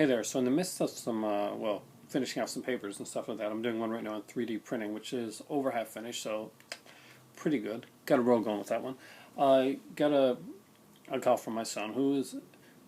Hey there, so in the midst of some, well, finishing off some papers and stuff like that, I'm doing one right now on 3D printing, which is over half finished, so pretty good. Got a roll going with that one. I got a call from my son, who has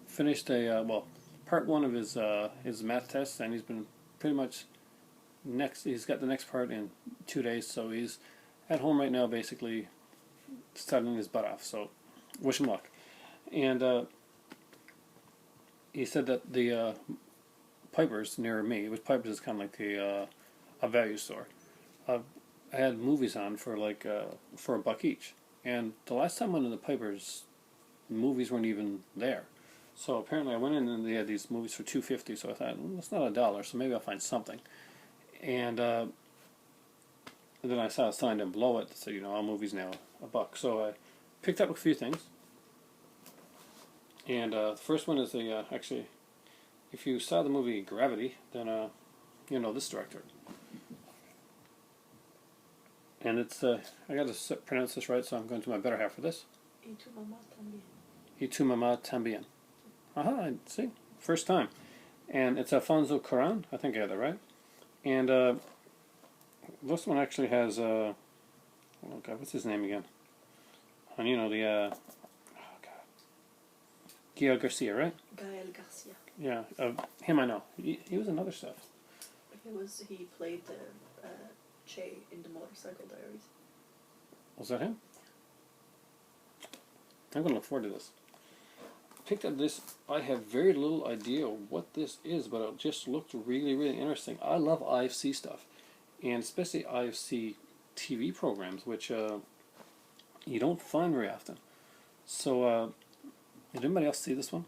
finished well, part one of his math test, and he's been pretty much he's got the next part in 2 days, so he's at home right now basically studying his butt off, so wish him luck. And he said that the Piper's near me, which Piper's is kind of like a value store, had movies on for like for $1 each. And the last time I went to the Piper's, the movies weren't even there. So apparently I went in and they had these movies for $2.50. So I thought, well, it's not $1, so maybe I'll find something. And then I saw a sign down below it that said, you know, all movies now $1. So I picked up a few things. And the first one is actually, if you saw the movie Gravity, then you know this director. And it's I got to pronounce this right, so I'm going to my better half for this. Y tu mamá también. Y tu mamá también. Aha, see, first time. And it's Alfonso Cuarón, I think I got that right. And this one actually has oh God, what's his name again? And you know the Gael Garcia, right? Gael Garcia. Yeah, him I know. He was in other stuff. He played the Che in the Motorcycle Diaries. Was that him? I'm going to look forward to this. Picked up this. I have very little idea what this is, but it just looked really, really interesting. I love IFC stuff, and especially IFC TV programs, which you don't find very often. So, did anybody else see this one?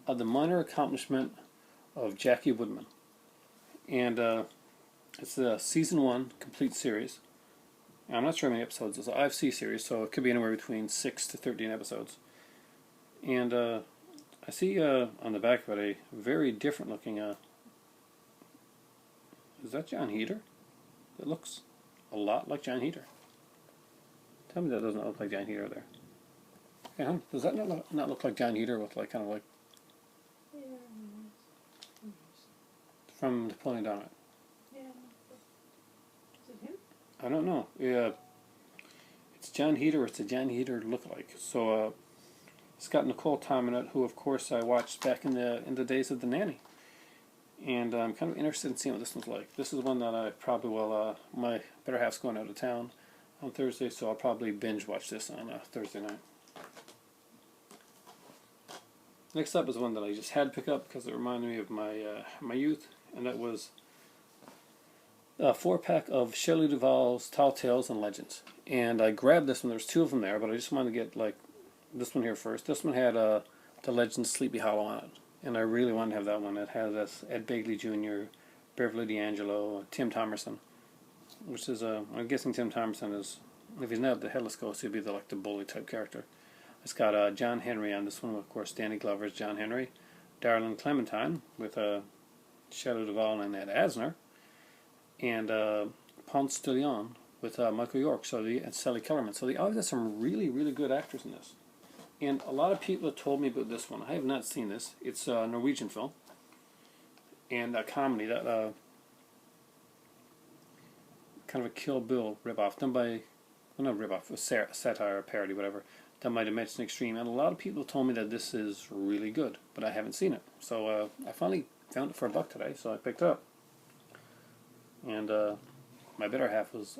The Minor Accomplishment of Jackie Woodman. And it's the season 1 complete series. And I'm not sure how many episodes. It's an IFC series, so it could be anywhere between 6 to 13 episodes. And I see on the back of it a very different looking. Is that John Heater? It looks a lot like John Heater. Tell me that doesn't look like John Heater there. Yeah, does that not look like John Heater with like kind of like from Napoleon Dynamite? Yeah. Is it him? I don't know. Yeah, it's John Heater. It's a John Heater lookalike. So it's got Nicole Tom in it, who of course I watched back in the days of The Nanny. And I'm kind of interested in seeing what this one's like. This is one that I probably will. My better half's going out of town on Thursday, so I'll probably binge watch this on Thursday night. Next up is one that I just had to pick up because it reminded me of my youth, and that was a 4-pack of Shelley Duvall's Tall Tales and Legends. And I grabbed this one. There's 2 of them there, but I just wanted to get like this one here first. This one had the Legends Sleepy Hollow on it, and I really wanted to have that one. It has Ed Begley Jr., Beverly D'Angelo, Tim Thomerson, which is I'm guessing Tim Thomerson is, if he's not the Headless Ghost, he'll be the bully type character. It's got John Henry on this one, of course. Danny Glover's John Henry, Darlene Clementine with Shelley Duvall and Ed Asner, and Ponce de Leon with Michael York, and Sally Kellerman. So they always have some really, really good actors in this. And a lot of people have told me about this one. I have not seen this. It's a Norwegian film and a comedy that kind of a Kill Bill ripoff done by, well, not ripoff, a satire, parody, whatever, done by Dimension Extreme. And a lot of people told me that this is really good, but I haven't seen it. So I finally found it for $1 today, so I picked it up. And my better half was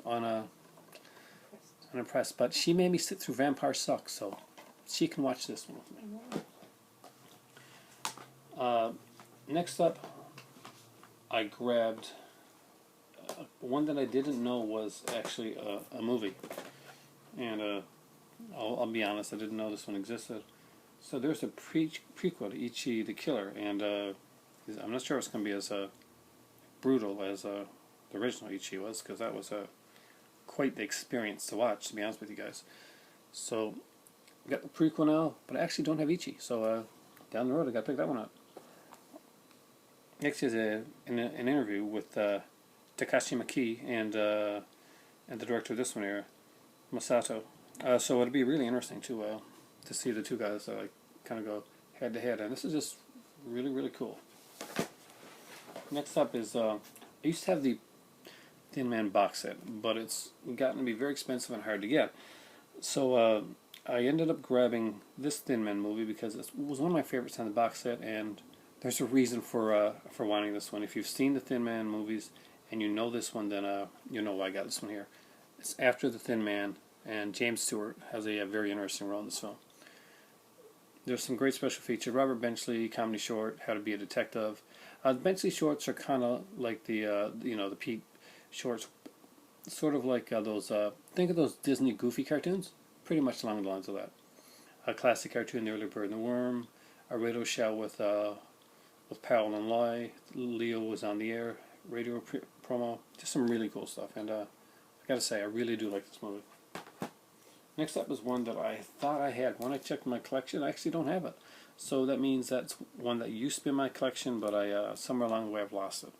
unimpressed, but she made me sit through Vampire Sucks, so she can watch this one with me. Next up, I grabbed one that I didn't know was actually a movie, and I'll be honest, I didn't know this one existed. So there's a prequel to Ichi the Killer, and I'm not sure if it's going to be as brutal as the original Ichi was, because that was quite the experience to watch, to be honest with you guys. So I got the prequel now, but I actually don't have Ichi, so down the road I got to pick that one up. Next is an interview with Takashi Maki and the director of this one here, Masato. So it'll be really interesting to see the 2 guys kind of go head to head, and this is just really, really cool. Next up is I used to have the Thin Man box set, but it's gotten to be very expensive and hard to get. So I ended up grabbing this Thin Man movie because it was one of my favorites on the box set, and there's a reason for wanting this one. If you've seen the Thin Man movies and you know this one, then you know why I got this one here. It's after the Thin Man, and James Stewart has a very interesting role in this film. There's some great special features. Robert Benchley, comedy short, How to Be a Detective. The Benchley shorts are kind of like the the Pete shorts, sort of like those. Think of those Disney Goofy cartoons, pretty much along the lines of that. A classic cartoon, The Early Bird and the Worm. A radio show with Powell and Lai. Leo was on the air. Radio promo. Just some really cool stuff. And I gotta say, I really do like this movie. Next up is one that I thought I had. When I checked my collection, I actually don't have it. So that means that's one that used to be in my collection, but I somewhere along the way I've lost it.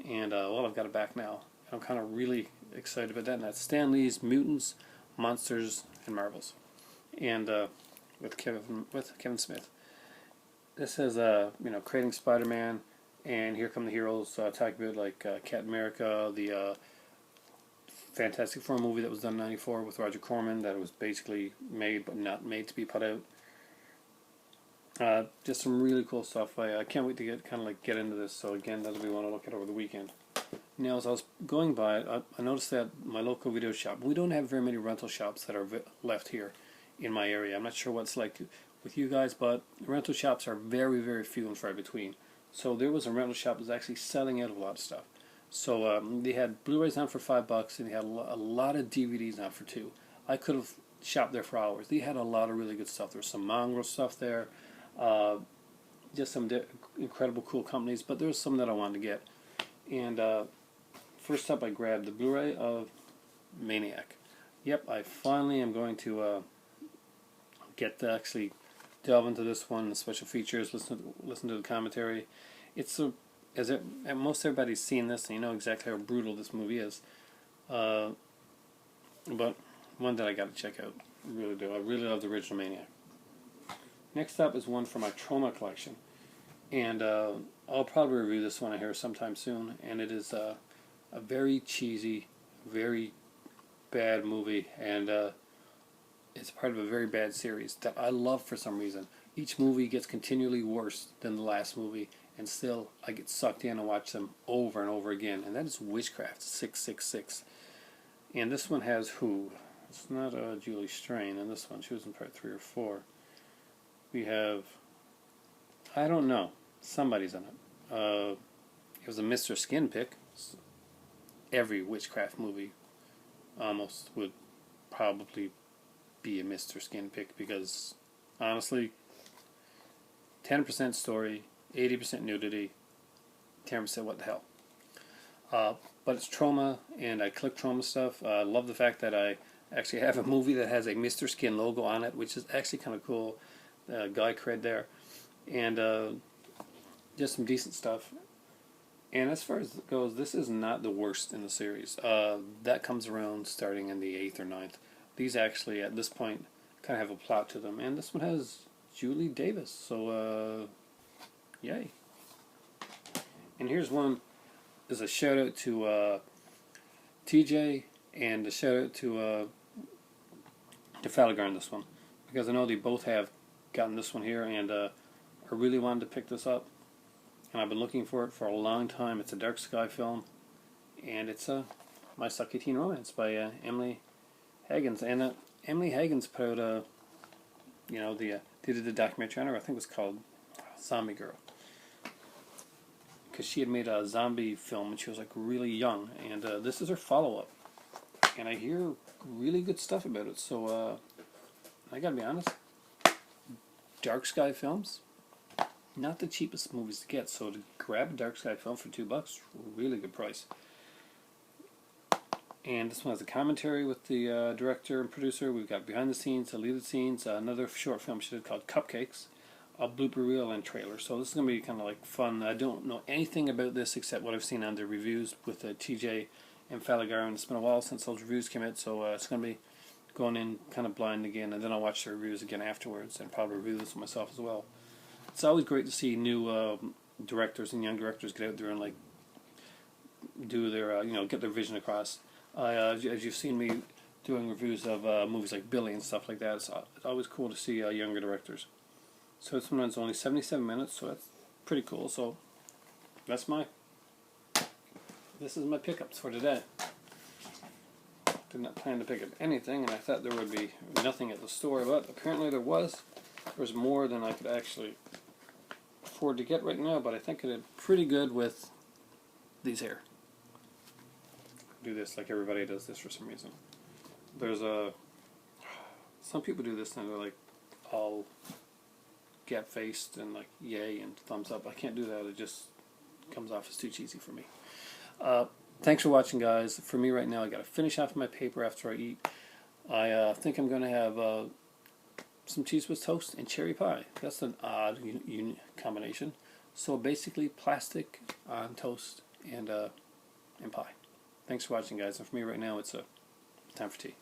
And well, I've got it back now. I'm kind of really excited about that. And that's Stan Lee's Mutants, Monsters, and Marvels, and with Kevin Smith. This has creating Spider-Man, and Here Come the Heroes. Talk about like Captain America, the Fantastic Four movie that was done in '94 with Roger Corman, that was basically made but not made to be put out. Just some really cool stuff. I can't wait to get into this. So again, that'll be one I'll look at over the weekend. Now, as I was going by, I noticed that my local video shop, we don't have very many rental shops that are left here in my area. I'm not sure what it's like with you guys, but rental shops are very, very few and far between. So there was a rental shop that was actually selling out of a lot of stuff. So they had Blu-rays on for $5, and they had a lot of DVDs on for $2. I could have shopped there for hours. They had a lot of really good stuff. There was some Mongrel stuff there, just some incredible cool companies, but there was some that I wanted to get. And first up, I grabbed the Blu-ray of Maniac. Yep, I finally am going to get to actually delve into this one, the special features, listen to the commentary. It's most everybody's seen this, and you know exactly how brutal this movie is. But one that I got to check out. I really do. I really love the original Maniac. Next up is one from my Troma collection, and I'll probably review this one here sometime soon. And it is a very cheesy, very bad movie, and it's part of a very bad series that I love for some reason. Each movie gets continually worse than the last movie, and still I get sucked in and watch them over and over again. And that is Witchcraft 666. And this one has who? It's not Julie Strain in this one. She was in part 3 or 4. We have, I don't know, somebody's in it. It was a Mr. Skin pick. Every Witchcraft movie almost would probably be a Mr. Skin pick, because honestly, 10% story, 80% nudity, 10% what the hell. But it's Troma, and I click Troma stuff. I love the fact that I actually have a movie that has a Mr. Skin logo on it, which is actually kind of cool. Guy cred there. And just some decent stuff. And as far as it goes, this is not the worst in the series. That comes around starting in the 8th or 9th. These actually, at this point, kind of have a plot to them. And this one has Julie Davis. So, yay. And here's one. There's a shout out to TJ, and a shout out to Falagar in this one, because I know they both have gotten this one here, and I really wanted to pick this up, and I've been looking for it for a long time. It's a Dark Sky film, and it's My Sucky Teen Romance by Emily Haggins. And Emily Haggins put out they did a documentary on her. I think it was called Zombie Girl, because she had made a zombie film when she was like really young, and this is her follow-up, and I hear really good stuff about it. So I gotta be honest, Dark Sky films, not the cheapest movies to get, so to grab a Dark Sky film for $2, really good price. And this one has a commentary with the director and producer. We've got behind the scenes, deleted scenes, another short film she did called Cupcakes, a blooper reel, and trailer. So this is going to be kind of like fun. I don't know anything about this except what I've seen on the reviews with TJ and Falagar, and it's been a while since those reviews came out, so it's going to be going in kind of blind again, and then I'll watch the reviews again afterwards and probably review this myself as well. It's always great to see new directors and young directors get out there and like do their get their vision across. As you've seen me doing reviews of movies like Billy and stuff like that, it's always cool to see younger directors. So this one's only 77 minutes, so that's pretty cool. So this is my pickups for today. Did not plan to pick up anything, and I thought there would be nothing at the store, but apparently there was. There was more than I could actually afford to get right now, but I think I did pretty good with these here. Do this like everybody does this for some reason. There's some people do this and they're like all gap-faced and like yay and thumbs up. I can't do that. It just comes off as too cheesy for me. Thanks for watching, guys. For me right now, I got to finish off my paper after I eat. I think I'm going to have some cheese with toast and cherry pie. That's an odd combination. So basically, plastic on toast and pie. Thanks for watching, guys. And for me right now, it's time for tea.